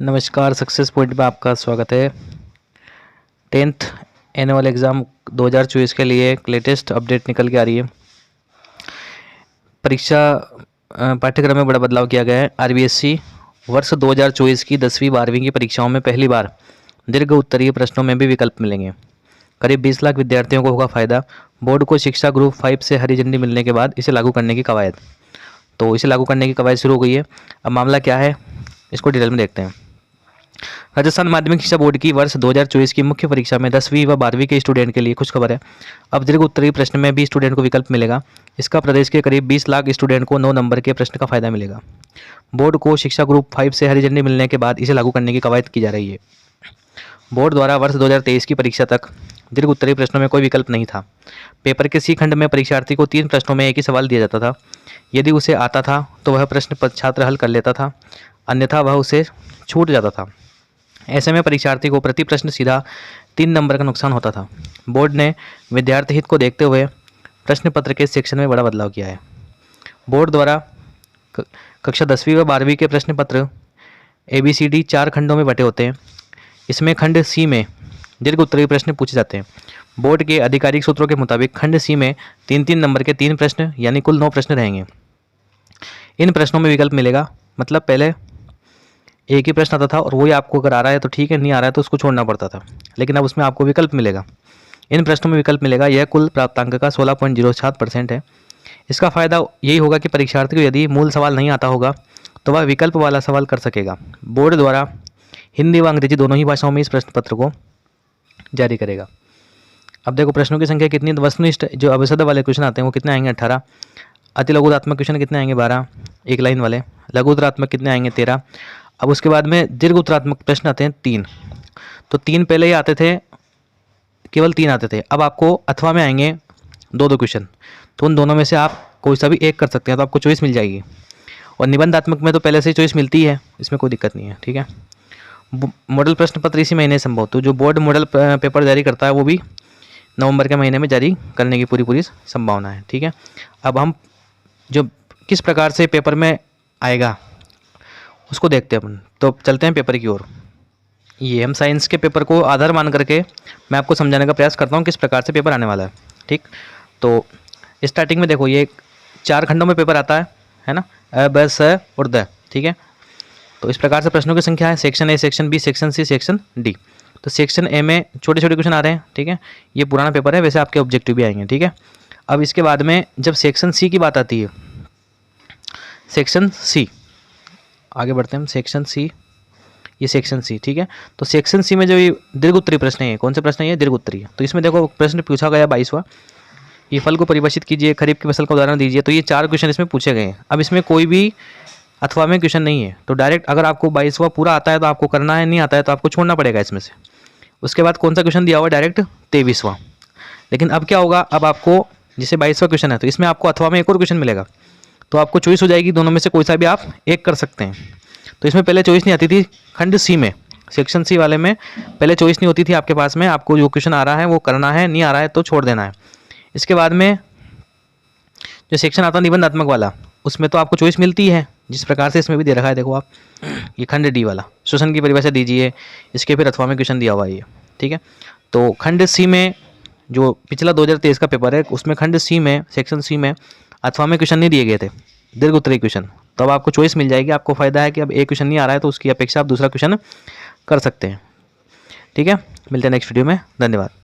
नमस्कार, success point में आपका स्वागत है। 10th एनुअल एग्ज़ाम 2024 के लिए एक लेटेस्ट अपडेट निकल के आ रही है। परीक्षा पाठ्यक्रम में बड़ा बदलाव किया गया है। आरबीएससी वर्ष 2024 की 10वीं 12वीं की परीक्षाओं में पहली बार दीर्घ उत्तरीय प्रश्नों में भी विकल्प मिलेंगे। करीब 20 लाख विद्यार्थियों को होगा फ़ायदा। बोर्ड को शिक्षा ग्रुप 5 से हरी झंडी मिलने के बाद इसे लागू करने की कवायद इसे लागू करने की कवायद शुरू हो गई है। अब मामला क्या है, इसको डिटेल में देखते हैं। राजस्थान माध्यमिक शिक्षा बोर्ड की वर्ष 2024 की मुख्य परीक्षा में 10वीं व 12वीं के स्टूडेंट के लिए खुशखबर है। अब दीर्घ उत्तरीय प्रश्न में भी स्टूडेंट को विकल्प मिलेगा। इसका प्रदेश के करीब 20 लाख स्टूडेंट को 9 नंबर के प्रश्न का फायदा मिलेगा। बोर्ड को शिक्षा ग्रुप 5 से हरी झंडी मिलने के बाद इसे लागू करने की कवायद की जा रही है। बोर्ड द्वारा वर्ष 2023 की परीक्षा तक दीर्घ उत्तरीय प्रश्नों में कोई विकल्प नहीं था। पेपर के सी खंड में परीक्षार्थी को 3 प्रश्नों में एक ही सवाल दिया जाता था। यदि उसे आता था तो वह प्रश्न छात्र हल कर लेता था, अन्यथा वह उसे छूट जाता था। ऐसे में परीक्षार्थी को प्रति प्रश्न सीधा 3 नंबर का नुकसान होता था। बोर्ड ने विद्यार्थी हित को देखते हुए प्रश्न पत्र के सेक्शन में बड़ा बदलाव किया है। बोर्ड द्वारा कक्षा 10वीं व 12वीं के प्रश्न पत्र ABCD 4 खंडों में बटे होते हैं। इसमें खंड सी में दीर्घ उत्तरीय प्रश्न पूछे जाते हैं। बोर्ड के आधिकारिक सूत्रों के मुताबिक खंड सी में 3-3 नंबर के 3 प्रश्न यानी कुल 9 प्रश्न रहेंगे। इन प्रश्नों में विकल्प मिलेगा, मतलब पहले एक ही प्रश्न आता था और वही आपको अगर आ रहा है तो ठीक है, नहीं आ रहा है तो उसको छोड़ना पड़ता था, लेकिन अब उसमें आपको विकल्प मिलेगा। इन प्रश्नों में विकल्प मिलेगा। यह कुल प्राप्तांक का 16.07% है। इसका फ़ायदा यही होगा कि परीक्षार्थी को यदि मूल सवाल नहीं आता होगा तो वह विकल्प वाला सवाल कर सकेगा। बोर्ड द्वारा हिंदी व अंग्रेजी दोनों ही भाषाओं में इस प्रश्न पत्र को जारी करेगा। अब देखो प्रश्नों की संख्या कितनी। वस्तुनिष्ठ जो अवसद वाले क्वेश्चन आते हैं वो कितने आएंगे, 18। अति लघुत्तरात्मक क्वेश्चन कितने आएंगे, 12 एक लाइन वाले। लघुत्तरात्मक कितने आएंगे, 13। अब उसके बाद में दीर्घ उत्तरात्मक प्रश्न आते हैं 3। तो 3 पहले ही आते थे, केवल 3 आते थे। अब आपको अथवा में आएंगे 2-2 क्वेश्चन, तो उन दोनों में से आप कोई सा भी एक कर सकते हैं, तो आपको चॉइस मिल जाएगी। और निबंधात्मक में तो पहले से ही चॉइस मिलती है, इसमें कोई दिक्कत नहीं है, ठीक है। मॉडल प्रश्न पत्र इसी महीने संभव, तो जो बोर्ड मॉडल पेपर जारी करता है वो भी नवंबर के महीने में जारी करने की पूरी संभावना है, ठीक है। अब हम जो किस प्रकार से पेपर में आएगा उसको देखते हैं अपन। तो चलते हैं पेपर की ओर। ये हम साइंस के पेपर को आधार मान करके मैं आपको समझाने का प्रयास करता हूँ किस प्रकार से पेपर आने वाला है, ठीक। तो स्टार्टिंग में देखो, ये 4 खंडों में पेपर आता है ना, अ, ब, स और द, ठीक है। तो इस प्रकार से प्रश्नों की संख्या है। Section A, section B, section C, section D. तो सेक्शन ए में छोटे छोटे क्वेश्चन आ रहे हैं, ठीक है। ये पुराना पेपर है, वैसे आपके ऑब्जेक्टिव भी आएंगे, ठीक है। अब इसके बाद में जब सेक्शन सी की बात आती है, सेक्शन सी, आगे बढ़ते हैं हम। सेक्शन सी, ये सेक्शन सी, ठीक है। तो सेक्शन सी में जो ये दीर्घ उत्तरीय प्रश्न है, कौन से प्रश्न है, ये दीर्घ उत्तरीय। तो इसमें देखो प्रश्न पूछा गया 22वां, ये फल को परिभाषित कीजिए, खरीफ की फसल का उदाहरण दीजिए। तो ये 4 क्वेश्चन इसमें पूछे गए हैं। अब इसमें कोई भी अथवा में क्वेश्चन नहीं है, तो डायरेक्ट अगर आपको 22वां पूरा आता है तो आपको करना है, नहीं आता है तो आपको छोड़ना पड़ेगा इसमें से। उसके बाद कौन सा क्वेश्चन दिया हुआ, डायरेक्ट 23वां। लेकिन अब क्या होगा, अब आपको जैसे 22वां क्वेश्चन है तो इसमें आपको अथवा में एक और क्वेश्चन मिलेगा, तो आपको चॉइस हो जाएगी, दोनों में से कोई सा भी आप एक कर सकते हैं। तो इसमें पहले चॉइस नहीं आती थी, खंड सी में, सेक्शन सी वाले में पहले चॉइस नहीं होती थी आपके पास में। आपको जो क्वेश्चन आ रहा है वो करना है, नहीं आ रहा है तो छोड़ देना है। इसके बाद में जो सेक्शन आता है निबंधात्मक वाला, उसमें तो आपको चॉइस मिलती है, जिस प्रकार से इसमें भी दे रखा है। देखो आप, ये खंड डी वाला, श्वसन की परिभाषा दीजिए, इसके फिर अथवा में क्वेश्चन दिया हुआ है ये, ठीक है। तो खंड सी में जो पिछला 2023 का पेपर है, उसमें खंड सी में, सेक्शन सी में अथवा में क्वेश्चन नहीं दिए गए थे, दीर्घ उत्तरीय क्वेश्चन। तो अब आपको चॉइस मिल जाएगी। आपको फ़ायदा है कि अब एक क्वेश्चन नहीं आ रहा है तो उसकी अपेक्षा आप दूसरा क्वेश्चन कर सकते हैं, ठीक है। मिलते हैं नेक्स्ट वीडियो में, धन्यवाद।